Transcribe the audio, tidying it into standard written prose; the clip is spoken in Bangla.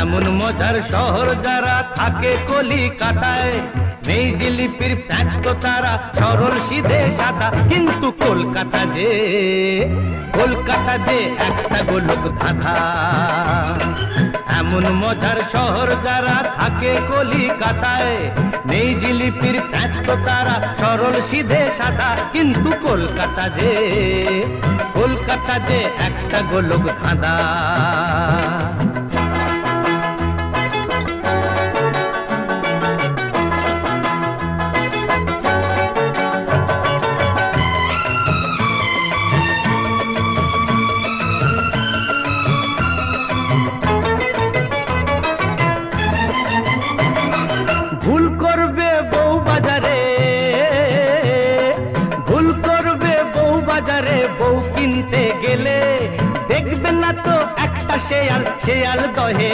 এমন মজার শহর যারা থাকে কলিকাতায়, নেই জিলিপির প্যাঁচ তো তারা সরল সিধে সাদা। কিন্তু কলকাতা যে একটা গোলক ধাঁধা। এমন মজার শহর যারা থাকে কলিকাতায়, নেই জিলিপির প্যাঁচ তো তারা সরল সিধে সাদা। কিন্তু কলকাতা যে একটা গোলক ধাঁধা। ভুল করবে বউ বাজারে বউ কিনতে গেলে, দেখবে না তো একটা শেয়াল দহে